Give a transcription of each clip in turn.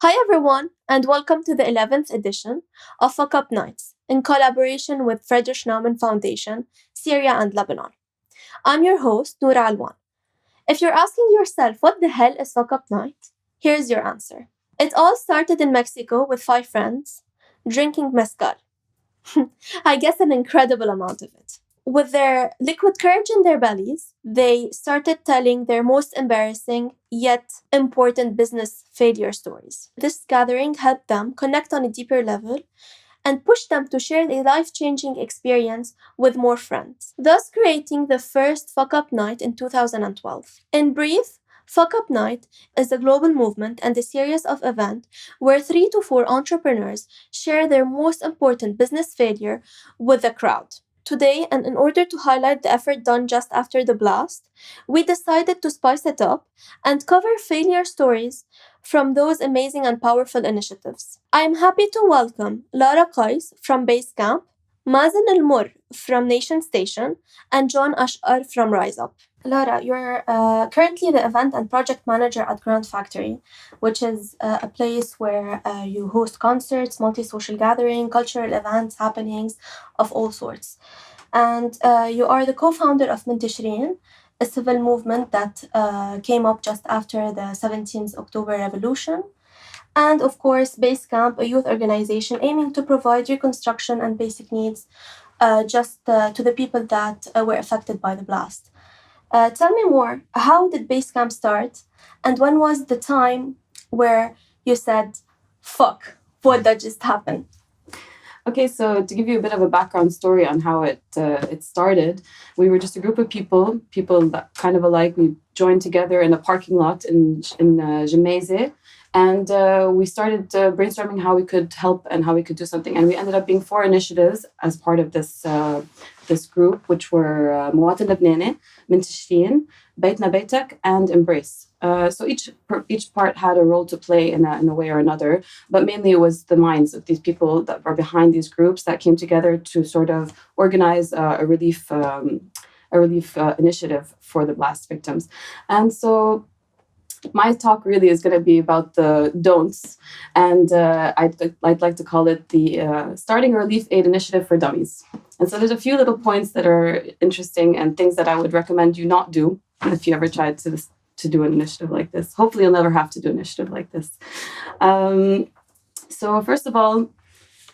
Hi everyone, and welcome to the 11th edition of Fuckup Nights in collaboration with Friedrich Naumann Foundation, Syria and Lebanon. I'm your host, Nour Alwan. If you're asking yourself what the hell is Fuckup Night, here's your answer. It all started in Mexico with 5 friends drinking mezcal. I guess an incredible amount of it. With their liquid courage in their bellies, they started telling their most embarrassing yet important business failure stories. This gathering helped them connect on a deeper level and pushed them to share a life-changing experience with more friends, thus creating the first Fuck Up Night in 2012. In brief, Fuck Up Night is a global movement and a series of events where 3 to 4 entrepreneurs share their most important business failure with the crowd. Today, and in order to highlight the effort done just after the blast, we decided to spice it up and cover failure stories from those amazing and powerful initiatives. I am happy to welcome Lara Kays from Basecamp, Mazen el Murr from Nation Station, and Ashkar from RiseUp. Lara, you're currently the event and project manager at Grand Factory, which is a place where you host concerts, multi-social gathering, cultural events, happenings of all sorts. And you are the co-founder of Tishrin, a civil movement that came up just after the 17th October revolution. And of course, Basecamp, a youth organization aiming to provide reconstruction and basic needs to the people that were affected by the blast. Tell me more, how did Basecamp start? And when was the time where you said, fuck, what did just happen? Okay, so to give you a bit of a background story on how it started, we were just a group of people that kind of alike. We joined together in a parking lot in Gemaise, and we started brainstorming how we could help and how we could do something. And we ended up being 4 initiatives as part of this group, which were مواطن لبناني, من تشرين, بيتنا بيتك, and Embrace. So each part had a role to play in a way or another, but mainly it was the minds of these people that were behind these groups that came together to sort of organize a relief initiative for the blast victims. And so my talk really is going to be about the don'ts, and I'd like to call it the Starting a Relief Aid Initiative for Dummies. And so there's a few little points that are interesting and things that I would recommend you not do if you ever tried to do an initiative like this. Hopefully you'll never have to do an initiative like this. So first of all,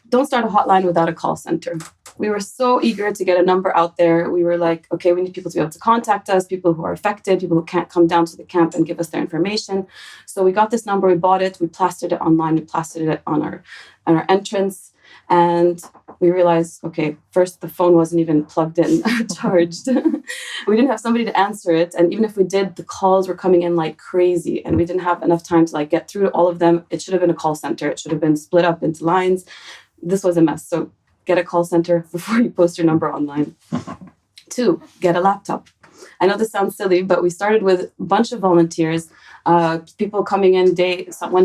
don't start a hotline without a call center. We were so eager to get a number out there. We were like, okay, we need people to be able to contact us, people who are affected, people who can't come down to the camp and give us their information. So we got this number, we bought it, we plastered it online, we plastered it on our entrance. And we realized, okay, first the phone wasn't even plugged in, charged. We didn't have somebody to answer it. And even if we did, the calls were coming in like crazy. And we didn't have enough time to like get through to all of them. It should have been a call center. It should have been split up into lines. This was a mess. So get a call center before you post your number online. 2, get a laptop. I know this sounds silly, but we started with a bunch of volunteers, people coming in one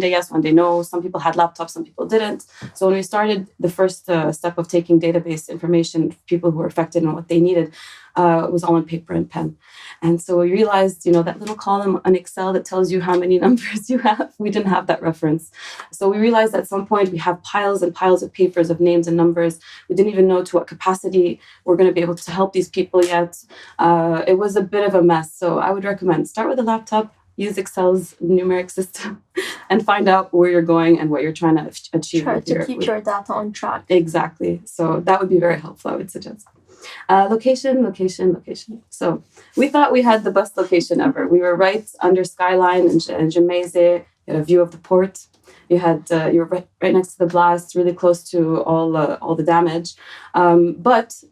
day yes, one day no. Some people had laptops, some people didn't. So when we started the first step of taking database information, people who were affected and what they needed, it was all on paper and pen. And so we realized, that little column on Excel that tells you how many numbers you have, we didn't have that reference. So we realized at some point we have piles and piles of papers of names and numbers. We didn't even know to what capacity we're going to be able to help these people yet. It was a bit of a mess. So I would recommend start with a laptop, use Excel's numeric system, and find out where you're going and what you're trying to achieve. Try to keep your data on track. Exactly. So that would be very helpful, I would suggest. Location. So we thought we had the best location ever. We were right under Skyline in Gemaise. You had a view of the port. You were right next to the blast, really close to all the damage. But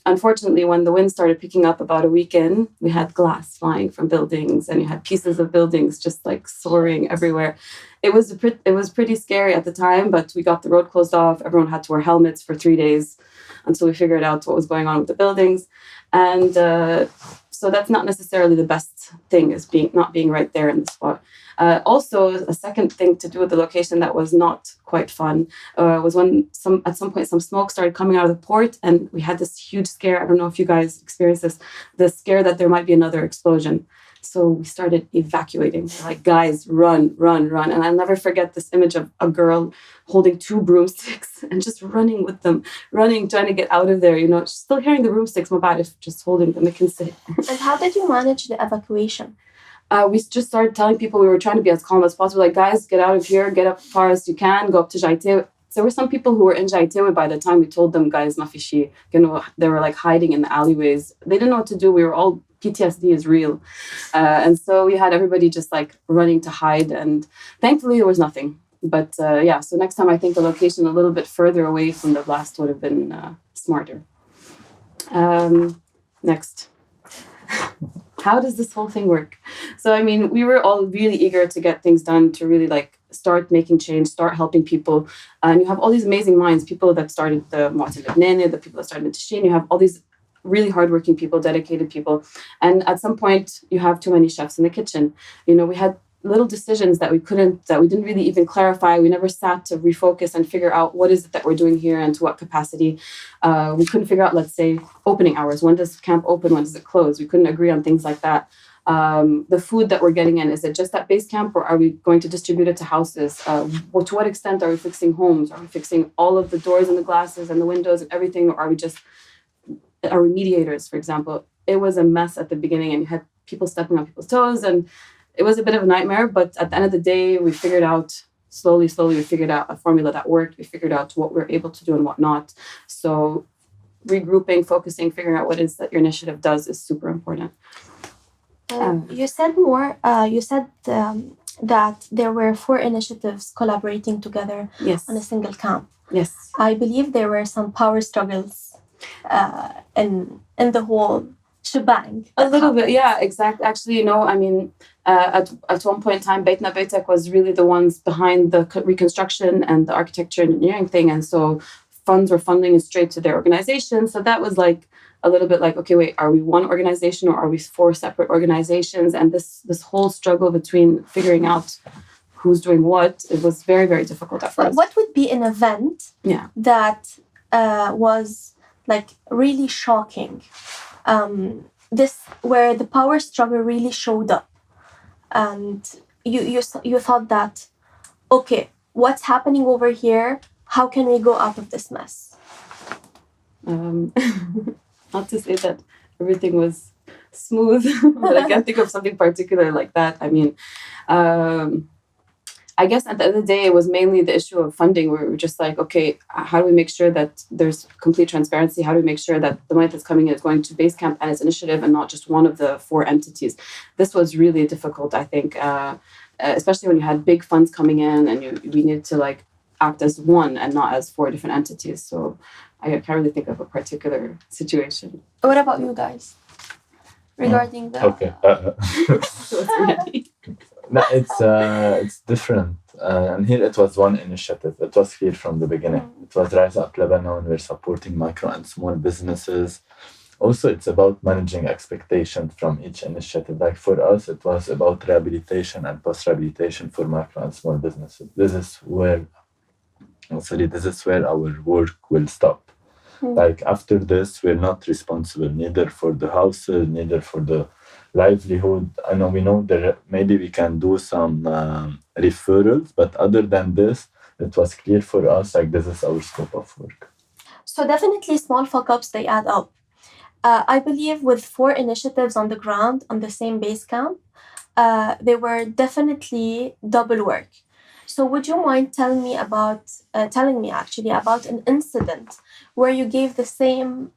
unfortunately, when the wind started picking up about a week in, we had glass flying from buildings, and you had pieces of buildings just like soaring everywhere. It was pretty scary at the time, but we got the road closed off. Everyone had to wear helmets for 3 days until we figured out what was going on with the buildings. And so that's not necessarily the best thing, is not being right there in the spot. Also, a second thing to do with the location that was not quite fun was when at some point some smoke started coming out of the port, and we had this huge scare. I don't know if you guys experienced this, the scare that there might be another explosion. So we started evacuating. Like, guys, run, run, run. And I'll never forget this image of a girl holding 2 broomsticks and just running with them, running, trying to get out of there, still hearing the broomsticks, just holding them. And how did you manage the evacuation? We just started telling people, we were trying to be as calm as possible. Like, guys, get out of here, get up as far as you can, go up to Geitawi. There were some people who were in Geitawi by the time we told them, guys, mafishi. They were like hiding in the alleyways. They didn't know what to do. We were all, PTSD is real. And so we had everybody just like running to hide. And thankfully, there was nothing. But so next time I think the location a little bit further away from the blast would have been smarter. Next. How does this whole thing work? So, I mean, we were all really eager to get things done, to really like start making change, start helping people. And you have all these amazing minds, people that started the Mazen el Murr, the people that started Tishin. You have all these really hardworking people, dedicated people. And at some point, you have too many chefs in the kitchen. We had little decisions that we didn't really even clarify. We never sat to refocus and figure out what is it that we're doing here and to what capacity. We couldn't figure out, let's say, opening hours. When does camp open? When does it close? We couldn't agree on things like that. The food that we're getting in, is it just at Basecamp, or are we going to distribute it to houses? To what extent are we fixing homes? Are we fixing all of the doors and the glasses and the windows and everything? Or are we mediators, for example? It was a mess at the beginning, and you had people stepping on people's toes, and it was a bit of a nightmare. But at the end of the day, we figured out slowly, we figured out a formula that worked. We figured out what we're able to do and what not. So regrouping, focusing, figuring out what it is that your initiative does is super important. You said that there were 4 initiatives collaborating together on a single camp. Yes. I believe there were some power struggles in the whole shebang. A little bit, yeah, exactly. Actually, I mean, at one point in time, Beit Nabeitek was really the ones behind the reconstruction and the architecture and engineering thing. And so funds were funding straight to their organization. So that was like a little bit like, okay, wait, are we one organization or are we 4 separate organizations? And this whole struggle between figuring out who's doing what, it was very, very difficult at first. What would be an event that was like really shocking? This where the power struggle really showed up, and you thought that, okay, what's happening over here? How can we go out of this mess? Not to say that everything was smooth, but I can't think of something particular like that. I mean, I guess at the end of the day, it was mainly the issue of funding, where we were just like, okay, how do we make sure that there's complete transparency? How do we make sure that the money that's coming in is going to Basecamp and its initiative and not just one of the 4 entities? This was really difficult, I think, especially when you had big funds coming in and we needed to like act as one and not as 4 different entities. So I can't really think of a particular situation. What about you guys? Regarding the... Okay. No, it's different. And here it was one initiative. It was clear from the beginning. It was Up Lebanon. We're supporting micro and small businesses. Also, it's about managing expectations from each initiative. Like for us, it was about rehabilitation and post-rehabilitation for micro and small businesses. This is where our work will stop. Like after this, we're not responsible neither for the houses, neither for the livelihood. I know we know that maybe we can do some referrals, but other than this, it was clear for us, like this is our scope of work. So definitely small fuck-ups, they add up. I believe with 4 initiatives on the ground on the same Basecamp, they were definitely double work. So would you mind telling me about an incident where you gave the same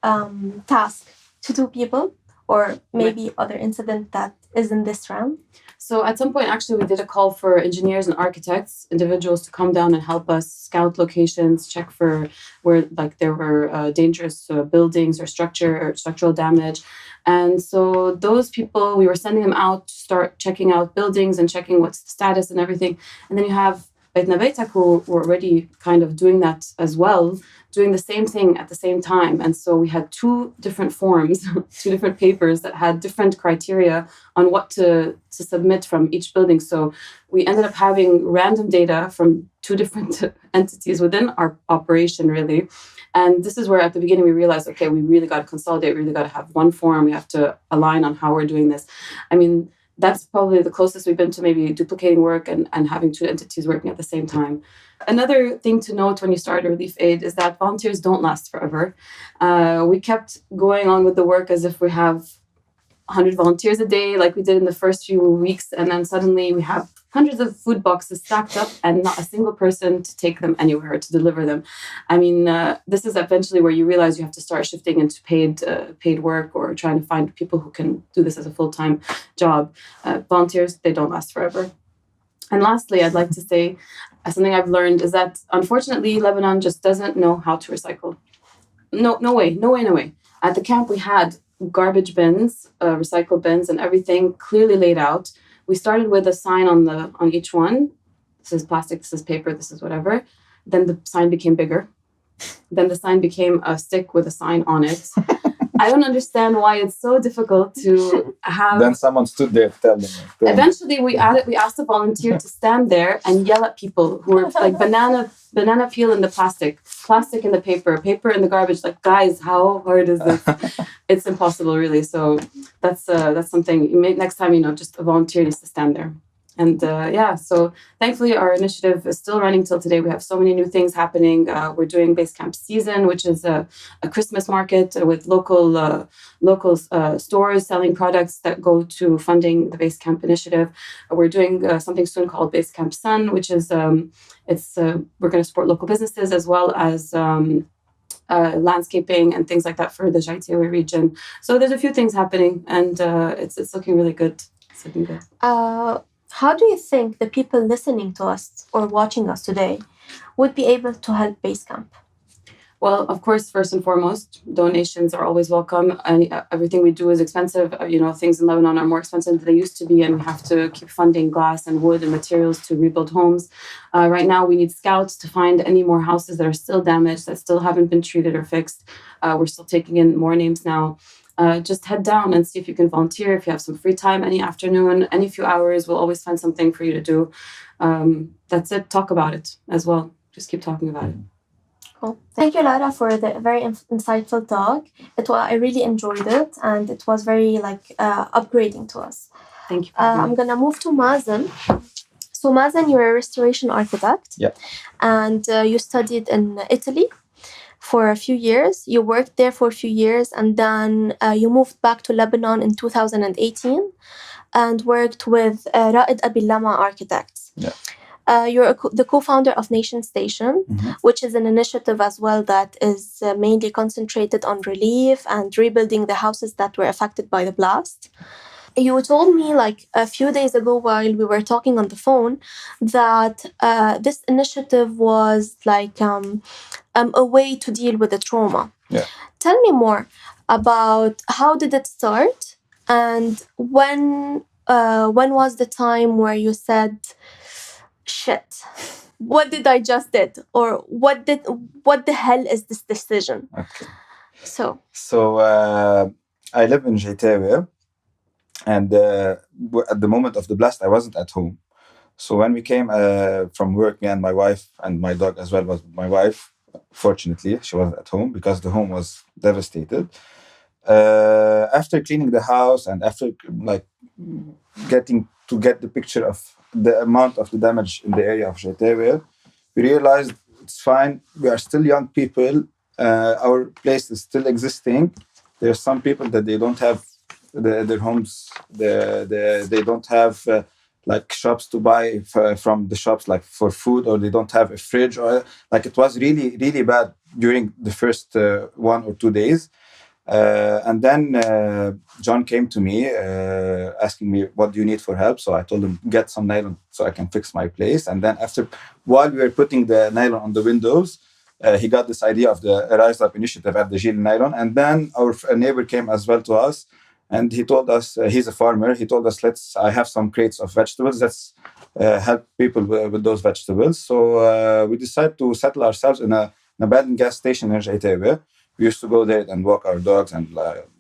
task to 2 people, or maybe other incident that is in this round? So at some point, actually, we did a call for engineers and architects, individuals to come down and help us scout locations, check for where like there were dangerous buildings or structural damage. And so those people, we were sending them out to start checking out buildings and checking what's the status and everything. And then you have Beit Nabeitek, who were already kind of doing that as well, doing the same thing at the same time. And so we had 2 different forms, 2 different papers that had different criteria on what to submit from each building. So we ended up having random data from 2 different entities within our operation, really. And this is where at the beginning we realized, okay, we really got to consolidate, we really got to have one form. We have to align on how we're doing this. I mean, That's probably the closest we've been to maybe duplicating work and having two entities working at the same time. Another thing to note when you start a relief aid is that volunteers don't last forever. We kept going on with the work as if we have 100 volunteers a day, like we did in the first few weeks. And then suddenly we have hundreds of food boxes stacked up and not a single person to take them anywhere, to deliver them. I mean, this is eventually where you realize you have to start shifting into paid work or trying to find people who can do this as a full-time job. Volunteers, they don't last forever. And lastly, I'd like to say something I've learned is that unfortunately, Lebanon just doesn't know how to recycle. No way. At the camp, we had garbage bins, recycle bins, and everything clearly laid out. We started with a sign on each one. This is plastic, this is paper, this is whatever. Then the sign became bigger. Then the sign became a stick with a sign on it. I don't understand why it's so difficult to have. Then someone stood there telling me. Eventually, we asked a volunteer to stand there and yell at people who were like banana peel in the plastic in the paper in the garbage. Like, guys, how hard is this? It's impossible, really. So that's something. Next time, just a volunteer needs to stand there. And so thankfully our initiative is still running till today. We have so many new things happening. We're doing Basecamp Season, which is a Christmas market with local stores selling products that go to funding the Basecamp initiative. We're doing something soon called Basecamp Sun, which is we're going to support local businesses as well as landscaping and things like that for the Geitawi region. So there's a few things happening, and it's looking really good. It's looking good. How do you think the people listening to us or watching us today would be able to help Basecamp? Well, of course, first and foremost, donations are always welcome. And everything we do is expensive. Things in Lebanon are more expensive than they used to be, and we have to keep funding glass and wood and materials to rebuild homes. Right now, we need scouts to find any more houses that are still damaged, that still haven't been treated or fixed. We're still taking in more names now. Just head down and see if you can volunteer. If you have some free time any afternoon, any few hours, we'll always find something for you to do. That's it. Talk about it as well. Just keep talking about it. Cool. Thank you, Lara, for the very insightful talk. I really enjoyed it, and it was very upgrading to us. Thank you. I'm gonna move to Mazen. So Mazen, you're a restoration architect. Yeah. And you studied in Italy for a few years. You worked there for a few years, and then you moved back to Lebanon in 2018 and worked with Raed Abilama Architects. Yeah. You're the co-founder of Nation Station, which is an initiative as well that is mainly concentrated on relief and rebuilding the houses that were affected by the blast. You told me a few days ago while we were talking on the phone that this initiative was a way to deal with the trauma. Yeah. Tell me more about how did it start, and when was the time where you said, shit, what did I just did? Or what the hell is this decision? Okay. So I live in Geitawi, and at the moment of the blast, I wasn't at home. So when we came from work, me and my wife and my dog as well, was my wife. Fortunately, she wasn't at home because the home was devastated. After cleaning the house and after getting to get the picture of the amount of the damage in the area of Geitawi, we realized it's fine. We are still young people. Our place is still existing. There are some people that they don't have their homes. They don't have shops to buy from the shops for food, or they don't have a fridge, or it was really, really bad during the first 1 or 2 days. And then John came to me asking me, what do you need for help? So I told him, get some nylon so I can fix my place. And then while we were putting the nylon on the windows, he got this idea of the RiseUp initiative at the Gil Nylon. And then our neighbor came as well to us, and he told us, he's a farmer, he told us, I have some crates of vegetables, let's help people with those vegetables. So we decided to settle ourselves in an abandoned gas station in Geitawi. We used to go there and walk our dogs, and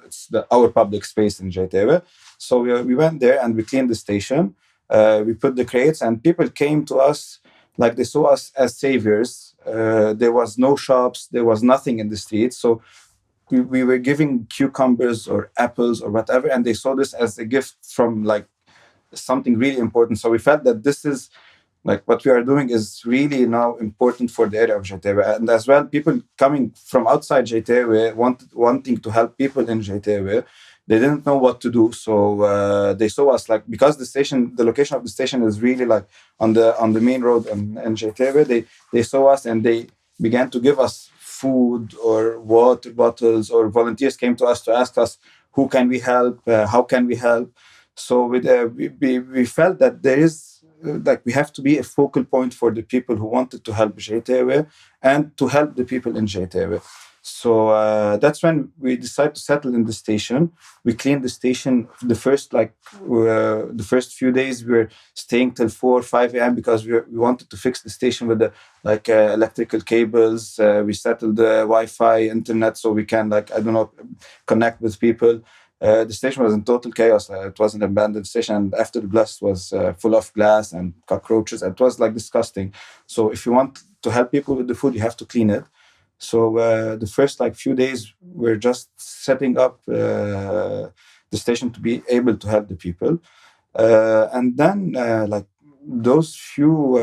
it's our public space in Geitawi. So we went there and we cleaned the station. We put the crates, and people came to us they saw us as saviors. There was no shops, there was nothing in the streets. So we were giving cucumbers or apples or whatever, and they saw this as a gift from something really important. So we felt that this is like what we are doing is really now important for the area of Geitawi. And as well, people coming from outside Geitawi wanting to help people in Geitawi, they didn't know what to do. So they saw us, like, because the location of the station is really like on the main road in Geitawi, they saw us and they began to give us food or water bottles, or volunteers came to us to ask us, who can we help? How can we help? So we felt that there is, like, we have to be a focal point for the people who wanted to help Geitawi and to help the people in Geitawi. So that's when we decided to settle in the station. We cleaned the station. The first few days we were staying till 4-5 a.m. because we wanted to fix the station with the electrical cables. We settled the Wi-Fi, internet, so we can, like, connect with people. The station was in total chaos. It was an abandoned station, and after the blast was full of glass and cockroaches. It was like disgusting. So if you want to help people with the food, you have to clean it. So the first few days we're just setting up the station to be able to help the people, and then those few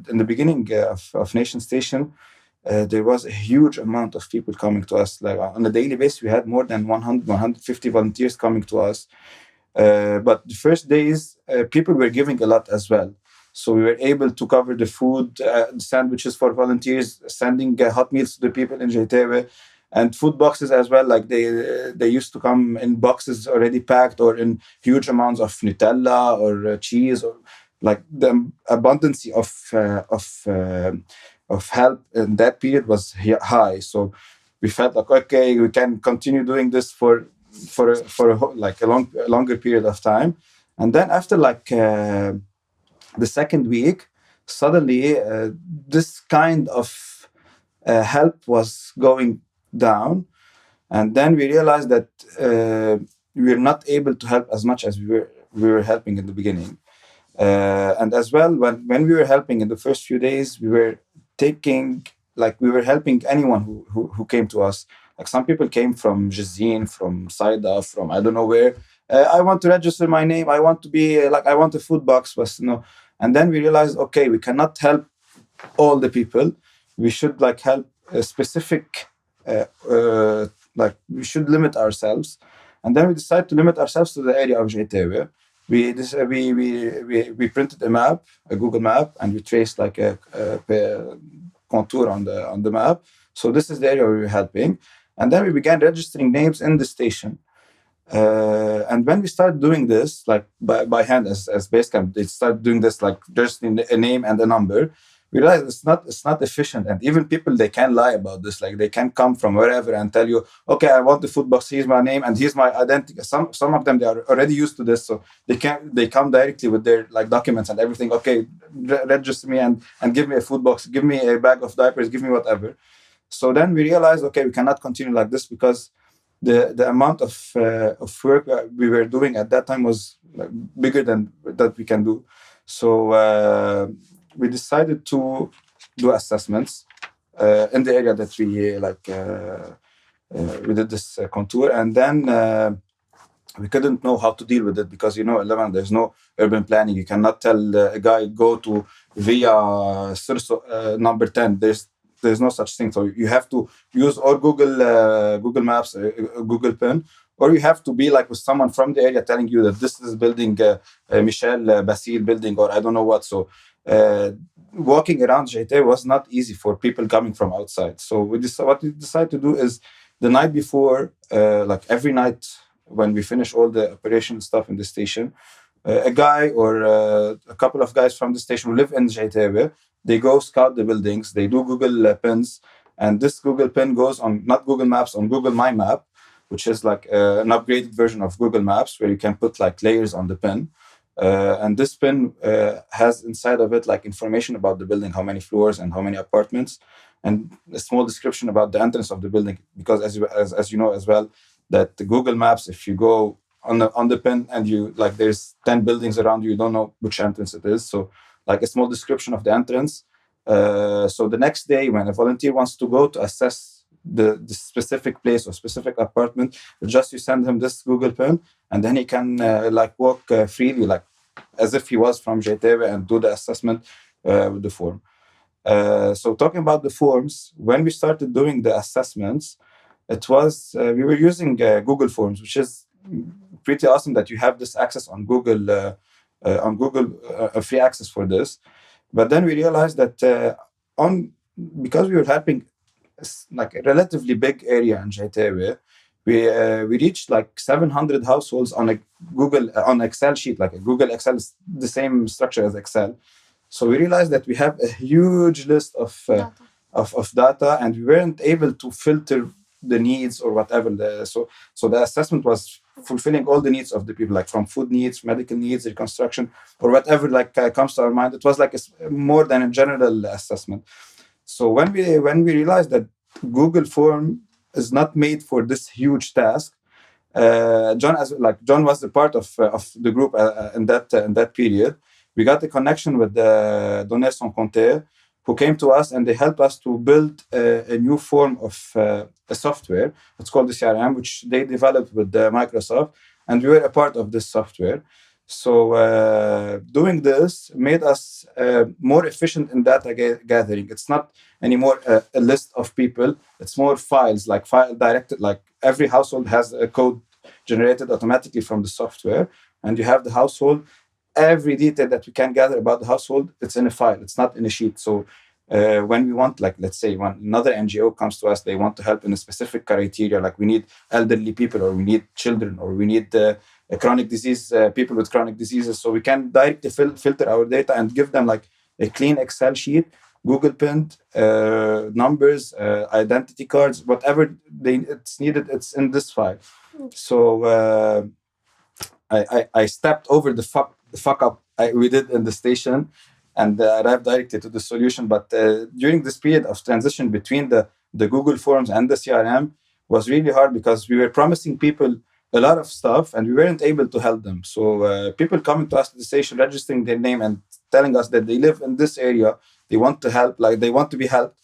in the beginning of Nation Station. There was a huge amount of people coming to us. Like on a daily basis, we had more than 100, 150 volunteers coming to us. But the first days, people were giving a lot as well. So we were able to cover the food, sandwiches for volunteers, sending hot meals to the people in Geitawi, and food boxes as well. Like they used to come in boxes already packed, or in huge amounts of Nutella or cheese, or like the abundance of help in that period was high. So we felt like, okay, we can continue doing this for a longer period of time. And then after the second week, suddenly this kind of help was going down, and then we realized that we were not able to help as much as we were helping in the beginning. And as well, when we were helping in the first few days, we were helping anyone who came to us. Like some people came from Jazin, from Saida, from I don't know where. I want to register my name. I want to be I want a food box. And then we realized, okay, we cannot help all the people. We should help a specific. We should limit ourselves. And then we decided to limit ourselves to the area of Geitawi. We printed a map, a Google map, and we traced a contour on the map. So this is the area we were helping. And then we began registering names in the station. And when we started doing this, by hand as Basecamp, they started doing this, registering a name and a number. We realized it's not efficient, and even people, they can lie about this. They can come from wherever and tell you, okay, I want the food box. Here's my name and here's my identity. Some of them, they are already used to this, so they come directly with their documents and everything. Okay, register me and give me a food box, give me a bag of diapers, give me whatever. So then we realized, okay, we cannot continue like this, because the amount of work we were doing at that time was bigger than that we can do. So we decided to do assessments in the area that we did this contour, and then we couldn't know how to deal with it, because in Lebanon there's no urban planning. You cannot tell a guy go to via Sirso number 10. There's no such thing. So you have to use or Google Maps, Google Pin, or you have to be with someone from the area telling you that this is building Michel Basile building, or I don't know what. So walking around Geitawi was not easy for people coming from outside. So what we decided to do is, the night before, every night when we finish all the operational stuff in the station, a guy or a couple of guys from the station who live in Geitawi, they go scout the buildings, they do Google pins, and this Google pin goes on not Google Maps, on Google My Map, which is an upgraded version of Google Maps, where you can put layers on the pin. And this pin has inside of it information about the building, how many floors and how many apartments, and a small description about the entrance of the building. Because as you know as well, that the Google Maps, if you go on the pin and you there's 10 buildings around you, you don't know which entrance it is. So a small description of the entrance. So the next day, when a volunteer wants to go to assess the specific place or specific apartment, just you send him this Google pin, and then he can walk freely, as if he was from Geitawi and do the assessment with the form. So talking about the forms, when we started doing the assessments, it was we were using Google Forms, which is pretty awesome that you have this access on Google, free access for this. But then we realized that because we were helping like a relatively big area in Geitawi, we reached like 700 households on a Google on Excel sheet. Like a Google Excel is the same structure as Excel. So we realized that we have a huge list of data, and we weren't able to filter the needs or whatever. So the assessment was fulfilling all the needs of the people, like from food needs, medical needs, reconstruction, or whatever comes to our mind. It was like more than a general assessment. So when we realized that Google Form is not made for this huge task, John was a part of the group in that period. We got a connection with the Données Sans Compter, who came to us and they helped us to build a new form of a software. It's called the CRM, which they developed with Microsoft, and we were a part of this software. So doing this made us more efficient in data gathering. It's not anymore a list of people. It's more files, like file directed. Like every household has a code generated automatically from the software, and you have the household. Every detail that we can gather about the household, it's in a file. It's not in a sheet. So when we want, like, let's say when another NGO comes to us, they want to help in a specific criteria, like we need elderly people, or we need children, or we need chronic disease, people with chronic diseases. So we can directly filter our data and give them like a clean Excel sheet, Google pinned, numbers, identity cards, whatever it's needed, it's in this file. So I stepped over the fuck up we did in the station and arrived directly to the solution. But during this period of transition between the Google Forms and the CRM was really hard, because we were promising people a lot of stuff and we weren't able to help them. So people coming to us to the station, registering their name and telling us that they live in this area, they want to help, like they want to be helped.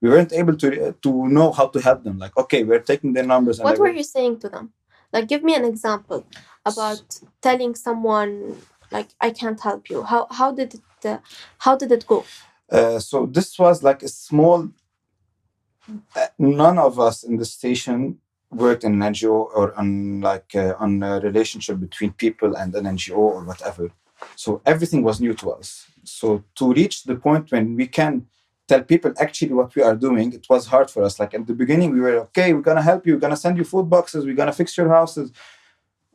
We weren't able to know how to help them. Like, okay, we're taking their numbers. What were you saying to them? Like, give me an example about telling someone, like, I can't help you. How did it go? So this was like a small. None of us in the station worked in an NGO or on a relationship between people and an NGO or whatever. So everything was new to us. So to reach the point when we can tell people actually what we are doing, it was hard for us. Like at the beginning, we were, okay, we're going to help you. We're going to send you food boxes. We're going to fix your houses.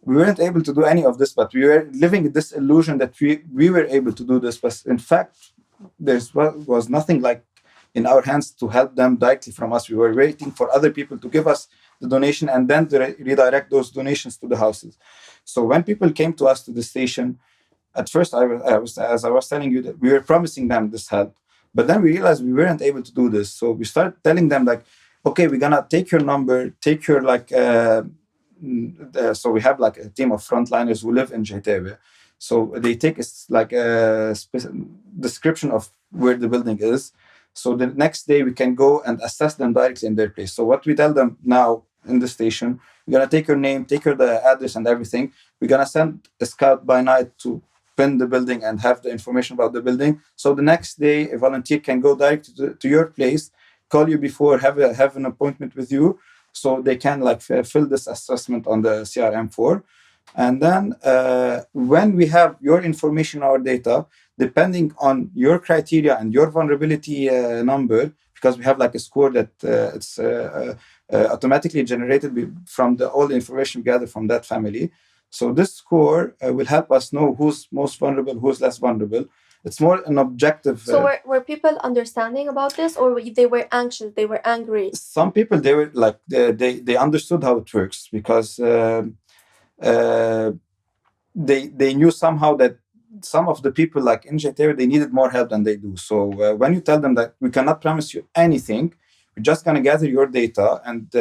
We weren't able to do any of this, but we were living this illusion that we were able to do this. But in fact, there was nothing like in our hands to help them directly from us. We were waiting for other people to give us the donation and then to redirect those donations to the houses. So when people came to us to the station, at first, as I was telling you, that we were promising them this help. But then we realized we weren't able to do this. So we started telling them, like, okay, we're going to take your number, take your, so we have like a team of frontliners who live in Geitawi. So they take a description of where the building is. So the next day we can go and assess them directly in their place. So what we tell them now in the station, we're going to take your name, take the address and everything. We're going to send a scout by night to pin the building and have the information about the building. So the next day a volunteer can go direct to your place, call you before, have an appointment with you. So they can fill this assessment on the CRM4. And then when we have your information, our data, depending on your criteria and your vulnerability number, because we have like a score that it's automatically generated from all the information we gather from that family. So this score will help us know who's most vulnerable, who's less vulnerable. It's more an objective. So were people understanding about this, or they were anxious, they were angry? Some people, they were like, they understood how it works, because they knew somehow that some of the people like in Geitawi, they needed more help than they do. So when you tell them that we cannot promise you anything, we're just going to gather your data and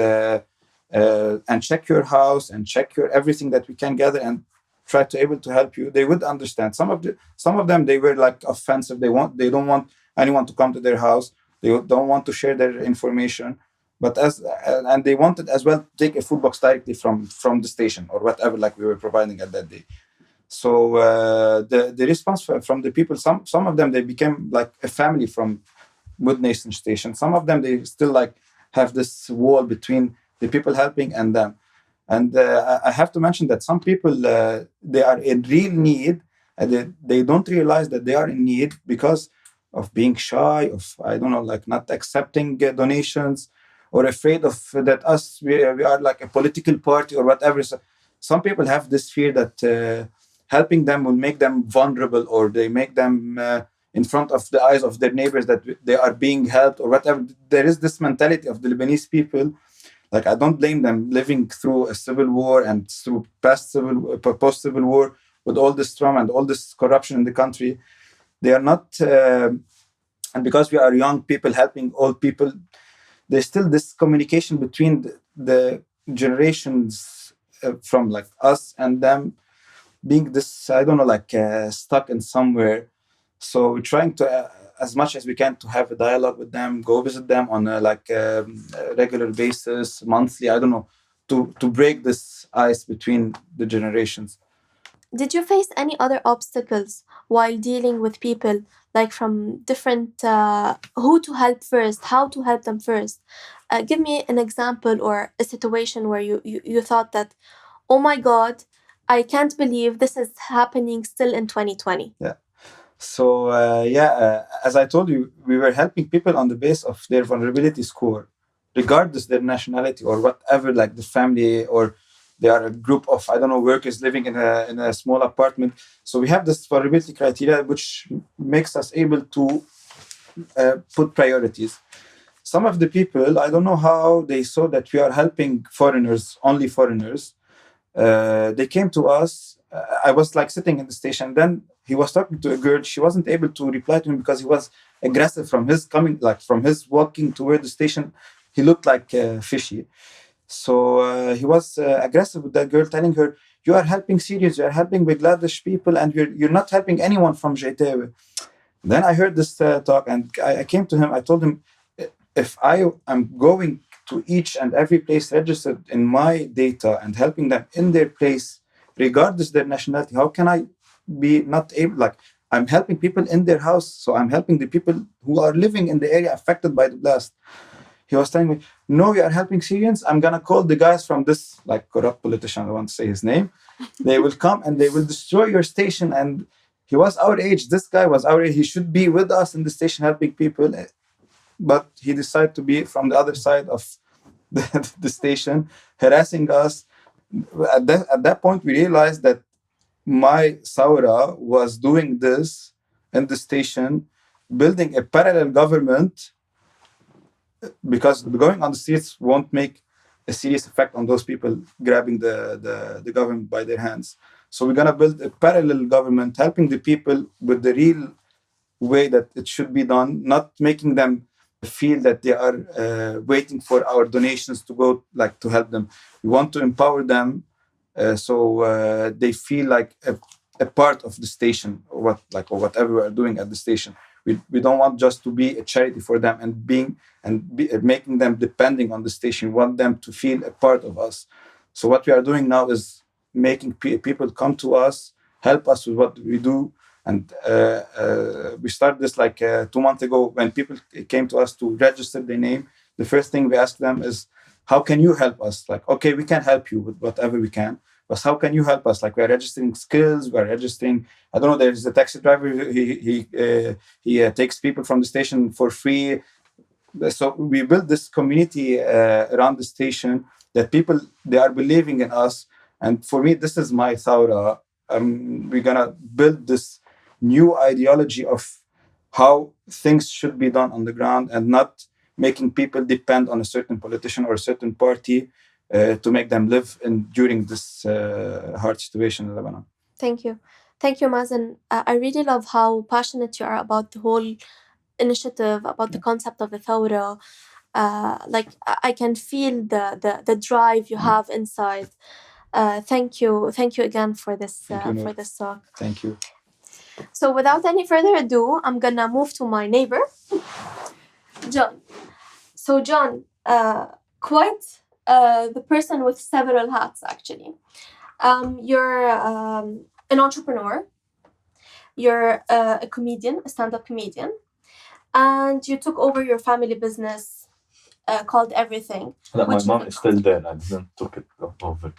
check your house and check your everything that we can gather and try to able to help you, they would understand. Some of them, they were like offensive. They don't want anyone to come to their house. They don't want to share their information. But and they wanted as well to take a food box directly from the station or whatever like we were providing at that day. So the response from the people, some of them, they became like a family from Wood Nation Station. Some of them, they still like have this wall between the people helping and them. And I have to mention that some people, they are in real need, and they don't realize that they are in need because of being shy, of, I don't know, like not accepting donations, or afraid of that we are like a political party or whatever. So some people have this fear that helping them will make them vulnerable, or they make them in front of the eyes of their neighbors that they are being helped or whatever. There is this mentality of the Lebanese people. Like, I don't blame them, living through a civil war and through post-civil war with all this trauma and all this corruption in the country. They are not, and because we are young people helping old people, there's still this communication between the generations from like us and them being this, I don't know, like stuck in somewhere. So we're trying to, as much as we can, to have a dialogue with them, go visit them on a regular basis, monthly, I don't know, to break this ice between the generations. Did you face any other obstacles while dealing with people, like from different, who to help first, how to help them first? Give me an example or a situation where you thought that, oh my God, I can't believe this is happening still in 2020. Yeah. So, as I told you, we were helping people on the base of their vulnerability score, regardless their nationality or whatever, like the family, or they are a group of, I don't know, workers living in a small apartment. So we have this vulnerability criteria, which makes us able to put priorities. Some of the people, I don't know how they saw that we are helping foreigners, only foreigners. They came to us. I was like sitting in the station. Then he was talking to a girl. She wasn't able to reply to him because he was aggressive from his coming, like from his walking toward the station. He looked like fishy. So he was aggressive with that girl, telling her, "You are helping Syrians, you are helping Bangladesh people, and you're not helping anyone from Geitawi." Then I heard this talk, and I came to him. I told him, if I am going to each and every place registered in my data and helping them in their place, regardless their nationality, how can I be not able, like, I'm helping people in their house, so I'm helping the people who are living in the area affected by the blast. He was telling me, no, you are helping Syrians. I'm going to call the guys from this, like, corrupt politician, I don't want to say his name. They will come and they will destroy your station. And he was our age. This guy was our age. He should be with us in the station helping people. But he decided to be from the other side of the station, harassing us. At that point, we realized that my Saura was doing this in the station, building a parallel government, because going on the streets won't make a serious effect on those people grabbing the government by their hands. So we're going to build a parallel government, helping the people with the real way that it should be done, not making them feel that they are waiting for our donations to go, like, to help them. We want to empower them so they feel like a part of the station, or whatever we are doing at the station. We don't want just to be a charity for them and making them depending on the station. We want them to feel a part of us. So what we are doing now is making people come to us, help us with what we do. And we started this 2 months ago. When people came to us to register their name, the first thing we ask them is, how can you help us? Like, okay, we can help you with whatever we can, but how can you help us? Like, we're registering skills, we're registering, I don't know, there's a taxi driver, he takes people from the station for free. So we built this community around the station, that people, they are believing in us. And for me, this is my Thawra. We're gonna build this new ideology of how things should be done on the ground, and not making people depend on a certain politician or a certain party to make them live during this hard situation in Lebanon. Thank you. Thank you, Mazen. I really love how passionate you are about the whole initiative, about the concept of the Thawra. Like, I can feel the drive you have inside. Thank you again for this talk. Thank you. So without any further ado, I'm gonna move to my neighbor, John. So John, quite the person with several hats, actually. You're an entrepreneur. You're a comedian, a stand-up comedian, and you took over your family business called Everything. My mom is still there. I didn't took it over.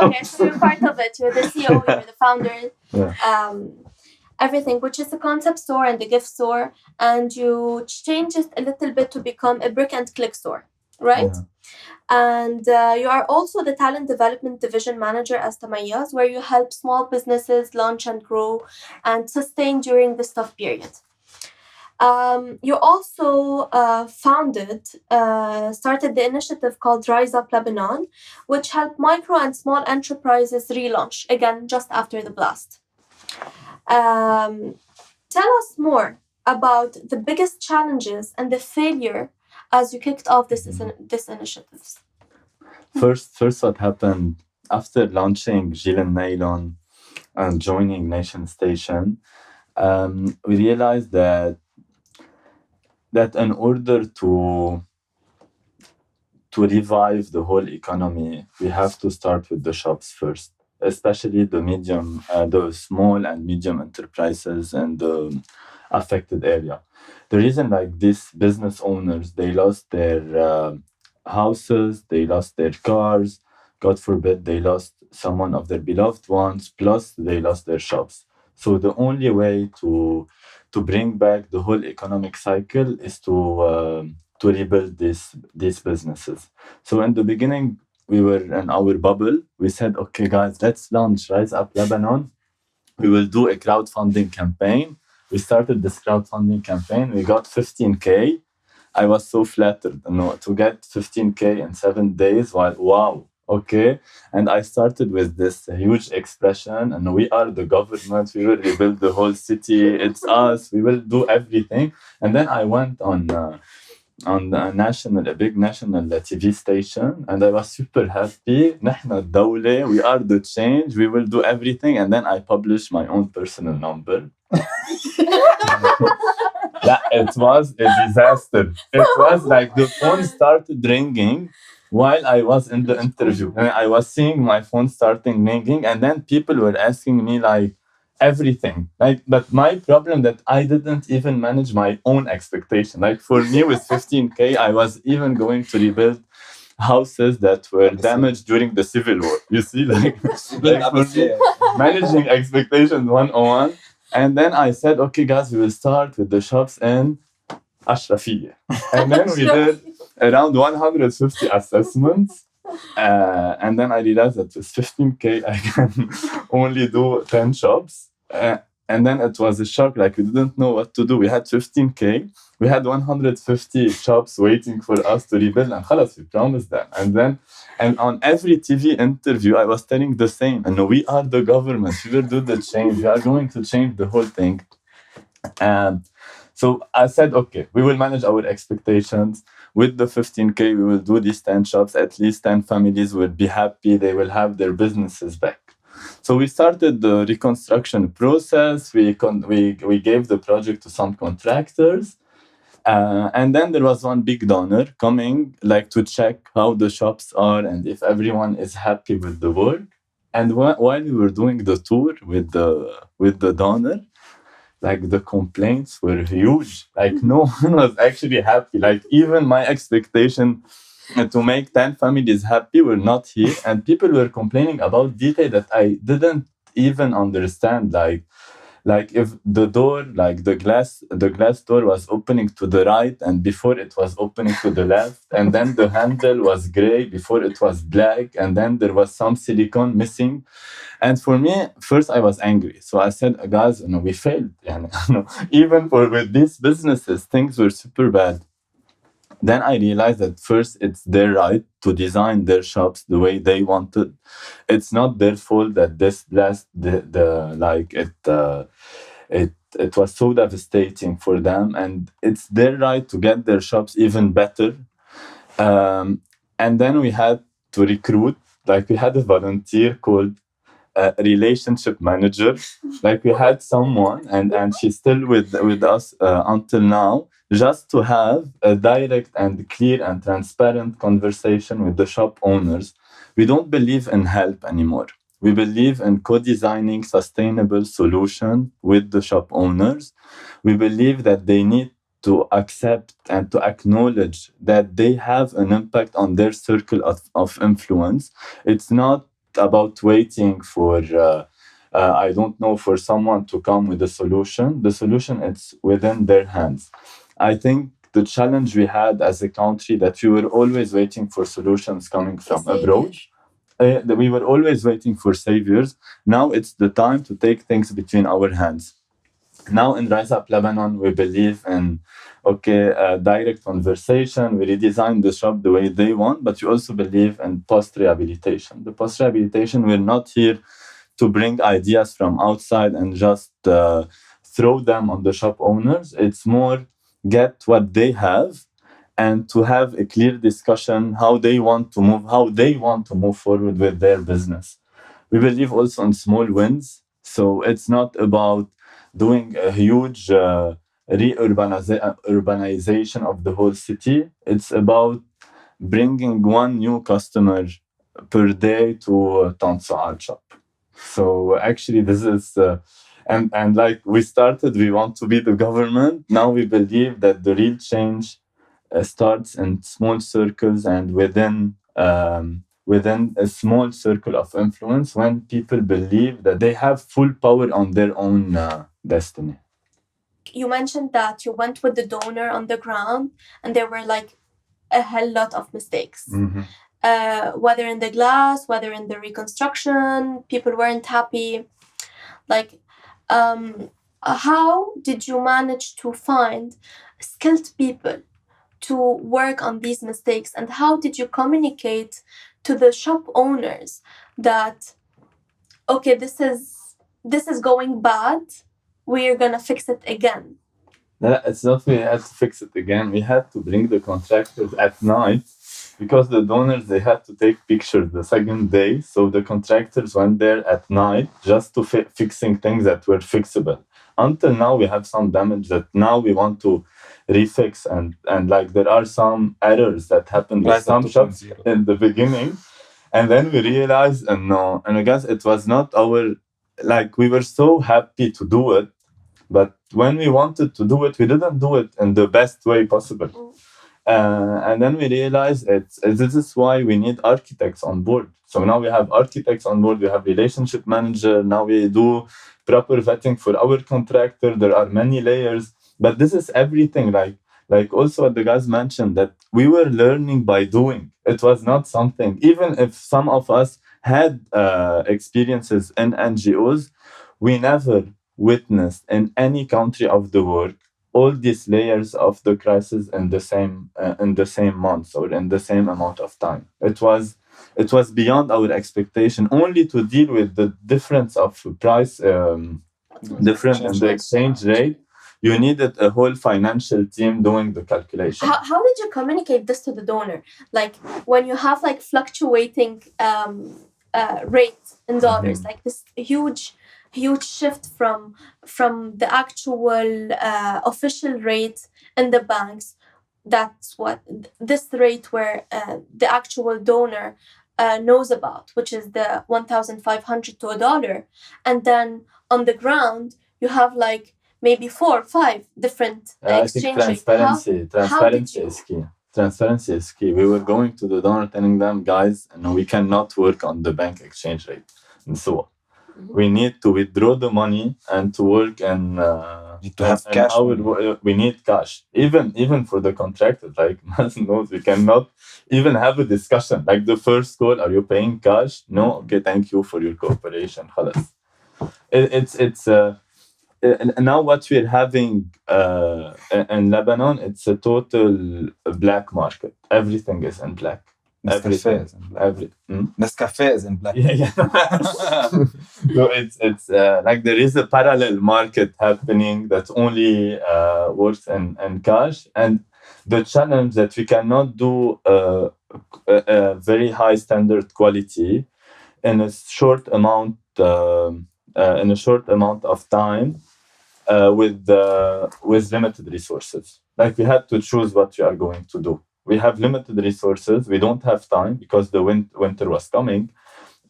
Okay, so you're part of it. You're the CEO, you're the founder. Yeah. Everything, which is a concept store and a gift store, and you change it a little bit to become a brick and click store, right? Yeah. And you are also the talent development division manager as Tamayaz, where you help small businesses launch and grow and sustain during this tough period. You also started the initiative called RiseUp Lebanon, which helped micro and small enterprises relaunch, again, just after the blast. Tell us more about the biggest challenges and the failure as you kicked off this initiatives. First, what happened after launching Gil and Nylon and joining Nation Station, we realized that in order to revive the whole economy, we have to start with the shops first, especially the small and medium enterprises in the affected area. The reason, like, these business owners, they lost their houses, they lost their cars, God forbid, they lost someone of their beloved ones, plus they lost their shops. So the only way to bring back the whole economic cycle is to rebuild these businesses. So in the beginning, we were in our bubble. We said, okay, guys, let's launch RiseUp Lebanon. We will do a crowdfunding campaign. We started this crowdfunding campaign. We got 15K. I was so flattered, to get 15K in 7 days. Wow, okay. And I started with this huge expression, and we are the government. We will rebuild the whole city. It's us. We will do everything. And then I went on a big national TV station, and I was super happy. نحن الدولة, we are the change, we will do everything. And then I published my own personal number. It was a disaster. It was like the phone started ringing while I was in the interview. And I was seeing my phone starting ringing, and then people were asking me like everything. But my problem that I didn't even manage my own expectation. Like for me with 15K, I was even going to rebuild houses that were damaged during the Civil War. You see, like for me, managing expectations 101. And then I said, okay, guys, we will start with the shops in Ashrafiyya. And then we did around 150 assessments. And then I realized that with 15K, I can only do 10 shops. And then it was a shock, like we didn't know what to do. We had 15K. We had 150 shops waiting for us to rebuild. And khalas, we promised them. And on every TV interview, I was telling the same. And we are the government. We will do the change. We are going to change the whole thing. And so I said, okay, we will manage our expectations. With the 15K, we will do these 10 shops. At least 10 families will be happy. They will have their businesses back. So we started the reconstruction process. We gave the project to some contractors. And then there was one big donor coming, like, to check how the shops are and if everyone is happy with the work. And while we were doing the tour with the donor, like, the complaints were huge. Like, no one was actually happy. Like, even my expectation to make 10 families happy were not here. And people were complaining about detail that I didn't even understand. Like if the door, like the glass door was opening to the right and before it was opening to the left, and then the handle was gray before it was black, and then there was some silicone missing. And for me, first I was angry. So I said, guys, we failed. Even with these businesses, things were super bad. Then I realized that first it's their right to design their shops the way they wanted. It's not their fault that this blast, it was so devastating for them, and it's their right to get their shops even better. And then we had to recruit. Like, we had a volunteer called a relationship manager. Like, we had someone, and she's still with us until now, just to have a direct and clear and transparent conversation with the shop owners. We don't believe in help anymore. We believe in co-designing sustainable solutions with the shop owners. We believe that they need to accept and to acknowledge that they have an impact on their circle of influence. It's not about waiting for, I don't know, for someone to come with a solution. The solution is within their hands. I think the challenge we had as a country that we were always waiting for solutions coming from abroad. That we were always waiting for saviors. Now it's the time to take things between our hands. Now in RiseUp Lebanon, we believe in direct conversation. We redesign the shop the way they want, but we also believe in post-rehabilitation. The post-rehabilitation, we're not here to bring ideas from outside and just throw them on the shop owners. It's more get what they have and to have a clear discussion how they want to move forward with their business. We believe also in small wins. So it's not about doing a huge urbanization of the whole city. It's about bringing one new customer per day to Tansual shop. So actually this is, and like we started, we want to be the government. Now we believe that the real change starts in small circles and within a small circle of influence when people believe that they have full power on their own destiny. You mentioned that you went with the donor on the ground and there were like a hell lot of mistakes. Mm-hmm. Whether in the glass, whether in the reconstruction, people weren't happy. Like, how did you manage to find skilled people to work on these mistakes, and how did you communicate to the shop owners that this is going bad, we're gonna fix it again? No, it's not we had to fix it again. We had to bring the contractors at night because the donors, they had to take pictures the second day. So the contractors went there at night just to fixing things that were fixable. Until now, we have some damage that now we want to refix and like there are some errors that happened with some shops in the beginning. And then we realized, and I guess it was not we were so happy to do it. But when we wanted to do it, we didn't do it in the best way possible. And then we realized this is why we need architects on board. So now we have architects on board, we have relationship manager, now we do proper vetting for our contractor. There are many layers, but this is everything. Like also what the guys mentioned, that we were learning by doing. It was not something, even if some of us had experiences in NGOs, we never witnessed in any country of the world all these layers of the crisis in the same months or in the same amount of time. It was beyond our expectation. Only to deal with the difference of price, difference in the exchange rate, you needed a whole financial team doing the calculation. How did you communicate this to the donor? Like when you have like fluctuating rate in dollars, like this huge shift from the actual official rate in the banks. That's what this rate where the actual donor knows about, which is the 1,500 to $1. And then on the ground, you have like maybe 4 or 5 different exchange rates. Transparency is key. Transparency is key. We were going to the donor telling them, guys, we cannot work on the bank exchange rate and so on. We need to withdraw the money and to work and to have cash. We need cash. Even for the contractor, like Mazen knows, we cannot even have a discussion. Like the first call, are you paying cash? No. Okay, thank you for your cooperation. Khalas. It's now what we're having in Lebanon, it's a total black market. Everything is in black. Nescafe is in black. Nescafe is in black. Yeah. So it's like there is a parallel market happening that only works in cash. And the challenge that we cannot do a very high standard quality in a short amount of time with limited resources. Like we had to choose what we are going to do. We have limited resources. We don't have time because the winter was coming.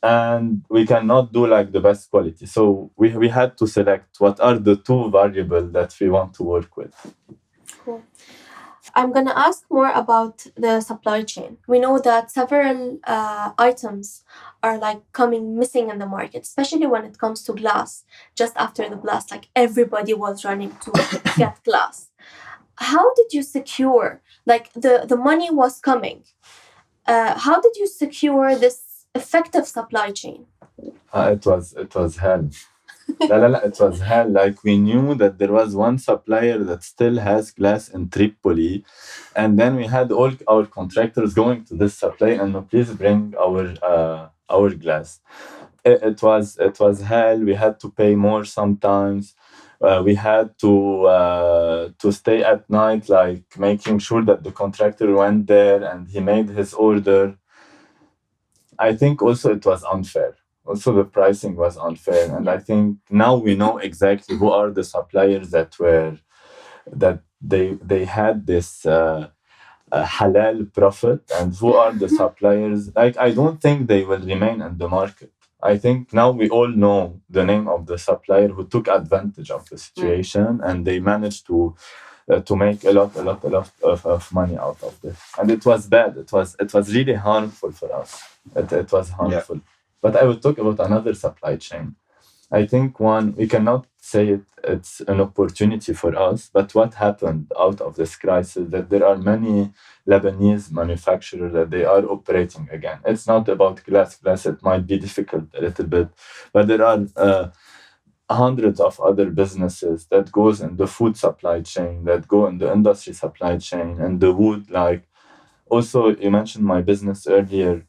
and we cannot do like the best quality. So we had to select what are the two variables that we want to work with. Cool. I'm going to ask more about the supply chain. We know that several items are like coming missing in the market, especially when it comes to glass. Just after the blast, like everybody was running to get glass. How did you secure, like the money was coming? How did you secure this effective supply chain? It was hell. It was hell. Like we knew that there was one supplier that still has glass in Tripoli, and then we had all our contractors going to this supplier and, "No, please bring our glass." It was hell. We had to pay more sometimes. We had to stay at night, like making sure that the contractor went there and he made his order. I think also it was unfair. Also, the pricing was unfair, and I think now we know exactly who are the suppliers that they had this halal profit, and who are the suppliers. Like, I don't think they will remain in the market. I think now we all know the name of the supplier who took advantage of the situation, and they managed to make a lot of money out of this. And it was bad. It was really harmful for us. It was harmful. Yeah. But I will talk about another supply chain. I think one, we cannot say it's an opportunity for us, but what happened out of this crisis, that there are many Lebanese manufacturers that they are operating again. It's not about glass. Glass, it might be difficult a little bit, but there are hundreds of other businesses that goes in the food supply chain, that go in the industry supply chain, and the wood. Like, also, you mentioned my business earlier.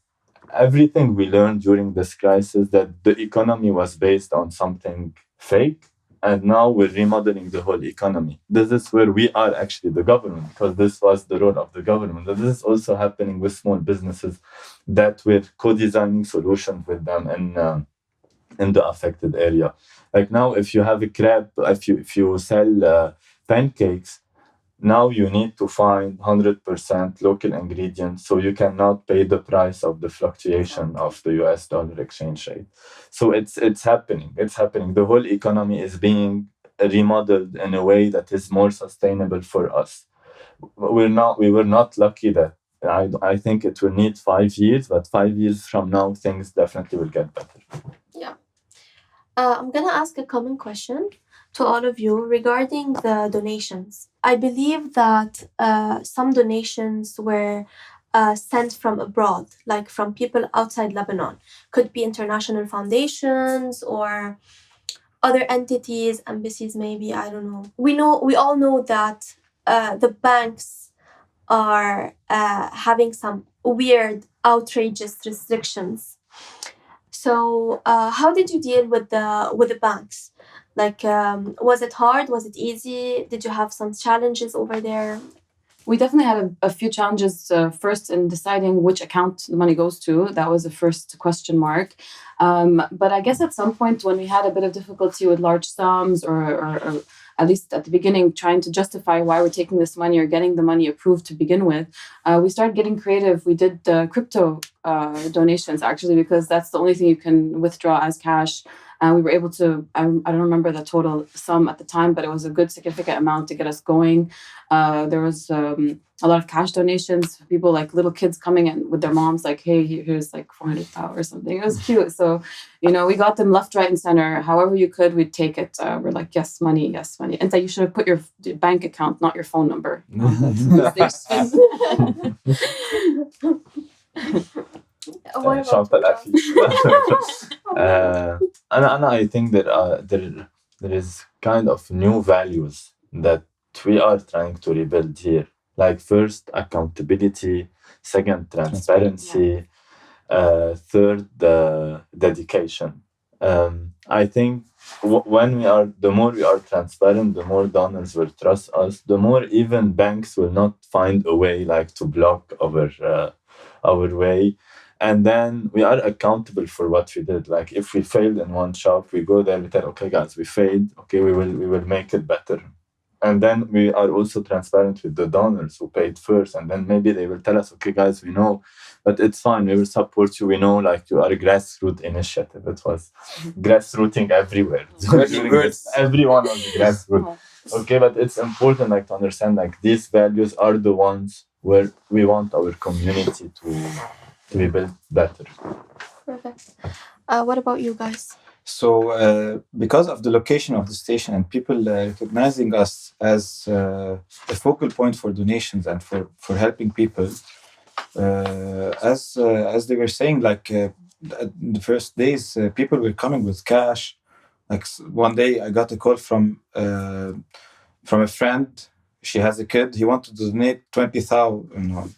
Everything we learned during this crisis, that the economy was based on something fake, and now we're remodeling the whole economy. This is where we are actually the government, because this was the role of the government. And this is also happening with small businesses, that we're co-designing solutions with them in the affected area. Like now, if you have a crepe, if you sell pancakes, now you need to find 100% local ingredients, so you cannot pay the price of the fluctuation of the US dollar exchange rate. So it's happening. It's happening. The whole economy is being remodeled in a way that is more sustainable for us. We were not lucky that I think it will need 5 years, but 5 years from now, things definitely will get better. Yeah. I'm going to ask a common question to all of you regarding the donations. I believe that some donations were sent from abroad, like from people outside Lebanon. Could be international foundations or other entities, embassies maybe, I don't know. We all know that the banks are having some weird, outrageous restrictions. So how did you deal with the banks? Like, was it hard? Was it easy? Did you have some challenges over there? We definitely had a few challenges first in deciding which account the money goes to. That was the first question mark. But I guess at some point when we had a bit of difficulty with large sums, or at least at the beginning, trying to justify why we're taking this money or getting the money approved to begin with, we started getting creative. We did crypto donations, actually, because that's the only thing you can withdraw as cash. We were able to, I don't remember the total sum at the time, but it was a good significant amount to get us going. There was a lot of cash donations, people like little kids coming in with their moms, like, hey, here's like 400,000 or something. It was cute. So, we got them left, right, and center. However you could, we'd take it. We're like, yes, money. And so you should have put your bank account, not your phone number. I think there is kind of new values that we are trying to rebuild here. Like, first, accountability. Second, transparency. Third, dedication. I think the more we are transparent, the more donors will trust us. The more even banks will not find a way like to block our way. And then we are accountable for what we did. Like, if we failed in one shop, we go there, we tell, okay, guys, we failed. Okay, we will make it better. And then we are also transparent with the donors who paid first. And then maybe they will tell us, okay, guys, we know, but it's fine. We will support you. We know, like, you are a grassroots initiative. It was grassrooting everywhere. Everyone was grassroots. Okay, but it's important, like, to understand, like, these values are the ones where we want our community to be built better. Perfect. What about you guys? So, because of the location of the station and people recognizing us as a focal point for donations and for helping people, as they were saying, like the first days, people were coming with cash. Like one day, I got a call from a friend. She has a kid. He wanted to donate 20,000.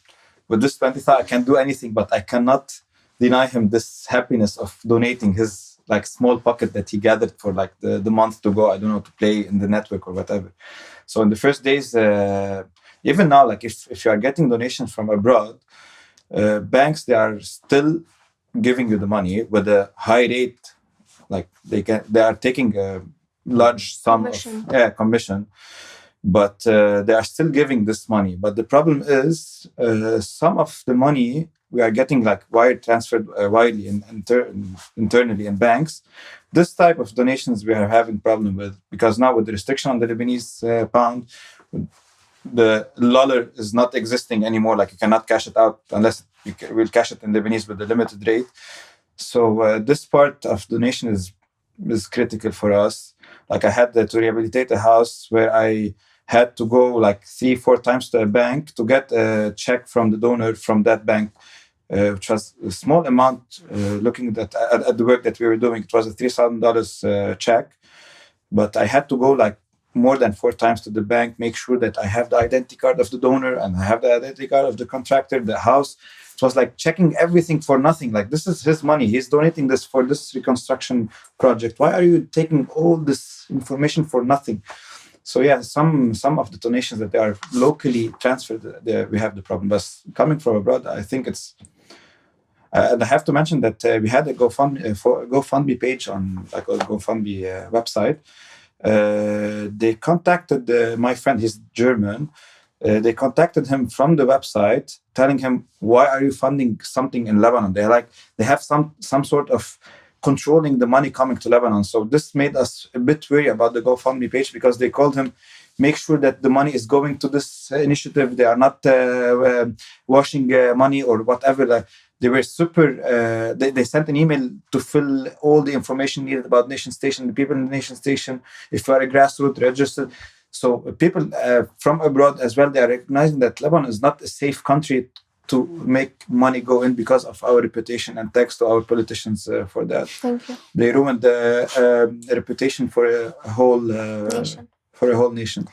With this 20,000, I can't do anything, but I cannot deny him this happiness of donating his like small pocket that he gathered for like the month to go, I don't know, to play in the network or whatever. So in the first days, even now, like if you are getting donations from abroad, banks, they are still giving you the money with a high rate. Like they are taking a large sum of commission, but they are still giving this money. But the problem is some of the money we are getting like wire transferred widely internally in banks. This type of donations we are having problem with, because now with the restriction on the Lebanese pound, the dollar is not existing anymore. Like you cannot cash it out unless you will cash it in Lebanese with a limited rate. So this part of donation is critical for us. Like I had to rehabilitate a house where I had to go like 3-4 times to a bank to get a check from the donor from that bank, which was a small amount. Looking at the work that we were doing, it was a $3,000 check, but I had to go like more than 4 times to the bank, make sure that I have the identity card of the donor and I have the identity card of the contractor, the house. It was like checking everything for nothing. Like this is his money. He's donating this for this reconstruction project. Why are you taking all this information for nothing? So yeah, some of the donations that they are locally transferred, we have the problem. But coming from abroad, I think it's. And I have to mention that we had a GoFundMe page on like a GoFundMe website. They contacted my friend. He's German. They contacted him from the website, telling him, "Why are you funding something in Lebanon?" They have some sort of controlling the money coming to Lebanon. So this made us a bit worried about the GoFundMe page, because they called him, make sure that the money is going to this initiative. They are not washing money or whatever. Like, they were super, they sent an email to fill all the information needed about Nation Station, the people in the Nation Station, if you are a grassroots registered. So people from abroad as well, they are recognizing that Lebanon is not a safe country to make money go in because of our reputation, and thanks to our politicians for that. Thank you. They ruined the reputation for a whole nation. For a whole nation.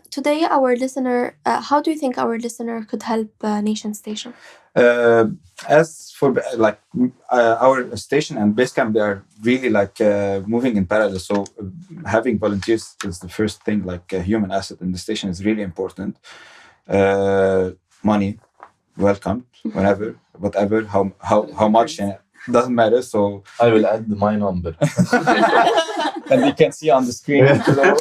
Today, our listener, how do you think our listener could help Nation Station? As for like our station and Basecamp, they are really like moving in parallel. So having volunteers is the first thing. Like a human asset in the station is really important. Money, welcome whenever, whatever, how much, doesn't matter. So I will add my number, and you can see on the screen below.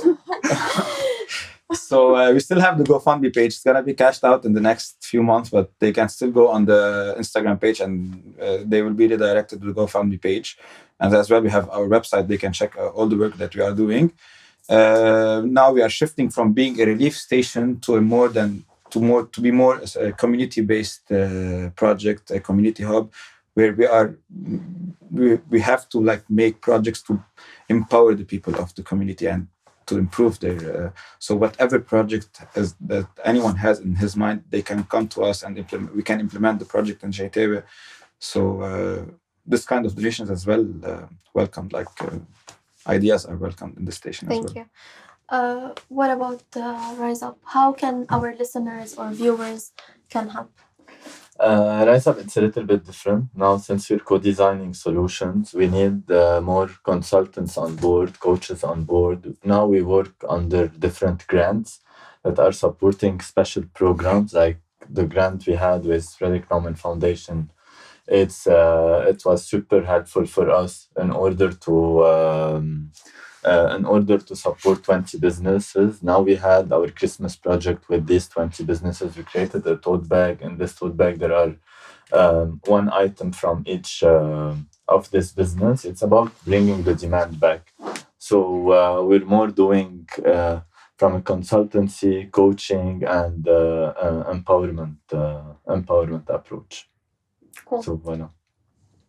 So we still have the GoFundMe page. It's gonna be cashed out in the next few months, but they can still go on the Instagram page, and they will be redirected to the GoFundMe page. And as well, we have our website. They can check all the work that we are doing. Now we are shifting from being a relief station to to be more a community-based project, a community hub, where we have to like make projects to empower the people of the community and to improve their. So whatever project that anyone has in his mind, they can come to us and implement. We can implement the project in Geitawi. So this kind of donations as well welcomed. Like ideas are welcomed in the station. Thank as well. you. What about RiseUp? How can our listeners or viewers can help? RiseUp, it's a little bit different. Now, since we're co-designing solutions, we need more consultants on board, coaches on board. Now we work under different grants that are supporting special programs, like the grant we had with Frederick Naumann Foundation. It was super helpful for us in order in order to support 20 businesses. Now we had our Christmas project with these 20 businesses. We created a tote bag. In this tote bag, there are one item from each of this business. It's about bringing the demand back. So we're more doing from a consultancy, coaching, and empowerment approach. Cool. So voilà.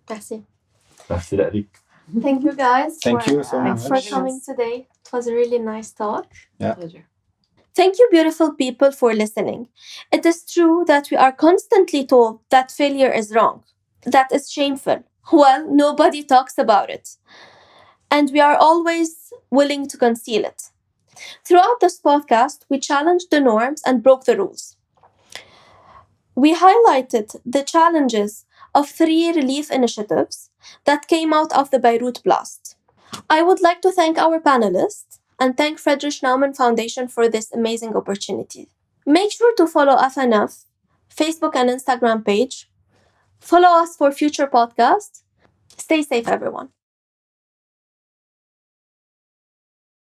Merci. Merci لك. Thank you guys Thank you so much. for coming today. It was a really nice talk. Yeah. Pleasure. Thank you, beautiful people, for listening. It is true that we are constantly told that failure is wrong, that is shameful. Well, nobody talks about it. And we are always willing to conceal it. Throughout this podcast, we challenged the norms and broke the rules. We highlighted the challenges of 3 relief initiatives that came out of the Beirut Blast. I would like to thank our panelists and thank Friedrich Naumann Foundation for this amazing opportunity. Make sure to follow FNF Facebook and Instagram page. Follow us for future podcasts. Stay safe, everyone.